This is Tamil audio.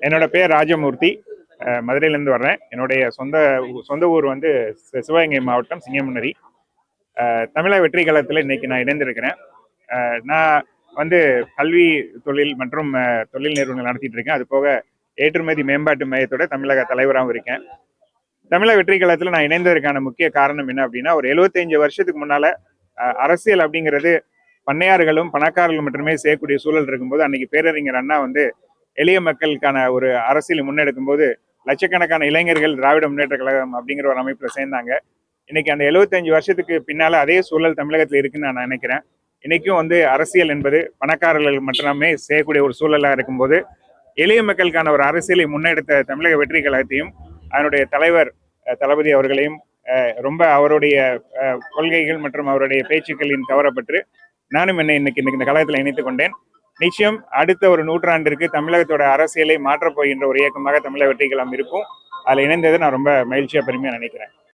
என்னோட பேர் ராஜமூர்த்தி. மதுரையிலேருந்து வர்றேன். என்னுடைய சொந்த சொந்த ஊர் வந்து சிவகங்கை மாவட்டம் சிங்கமுனரி. தமிழக வெற்றி கழகத்தில் இன்னைக்கு நான் இணைந்திருக்கிறேன். நான் வந்து கல்வி தொழில் மற்றும் தொழில் நிறுவனங்கள் நடத்திட்டு இருக்கேன். அது போக ஏற்றுமதி மேம்பாட்டு மையத்தோட தமிழக தலைவராகவும் இருக்கேன். தமிழக வெற்றி கழகத்தில் நான் இணைந்ததற்கான முக்கிய காரணம் என்ன அப்படின்னா, ஒரு 75 வருஷத்துக்கு முன்னால அரசியல் அப்படிங்கிறது பண்ணையார்களும் பணக்காரர்களும் மட்டுமே செய்யக்கூடிய சூழல் இருக்கும்போது, அன்னைக்கு பேரறிஞர் அண்ணா வந்து எளிய மக்களுக்கான ஒரு அரசியலை முன்னெடுக்கும் போது லட்சக்கணக்கான இளைஞர்கள் திராவிட முன்னேற்ற கழகம் அப்படிங்கிற ஒரு அமைப்புல சேர்ந்தாங்க. இன்னைக்கு அந்த 75 வருஷத்துக்கு பின்னால அதே சூழல் தமிழகத்தில் இருக்குன்னு நான் நினைக்கிறேன். இன்னைக்கும் வந்து அரசியல் என்பது பணக்காரர்கள் மட்டுமே செய்யக்கூடிய ஒரு சூழலாக இருக்கும்போது, எளிய மக்களுக்கான ஒரு அரசியலை முன்னெடுத்த தமிழக வெற்றி கழகத்தையும் அதனுடைய தலைவர் தளபதி அவர்களையும் ரொம்ப அவருடைய கொள்கைகள் மற்றும் அவருடைய பேச்சுக்களின் கவரப்பட்டு நானும் இன்னைக்கு இந்த கழகத்தில் இணைத்துக் கொண்டேன். நிச்சயம் அடுத்த ஒரு நூற்றாண்டிற்கு தமிழகத்தோட அரசியலை மாற்றப் போகின்ற ஒரு இயக்கமாக தமிழக வெற்றி கழகம் இருக்கும். அதில் இணைந்ததை நான் ரொம்ப மகிழ்ச்சியா பெருமையா நினைக்கிறேன்.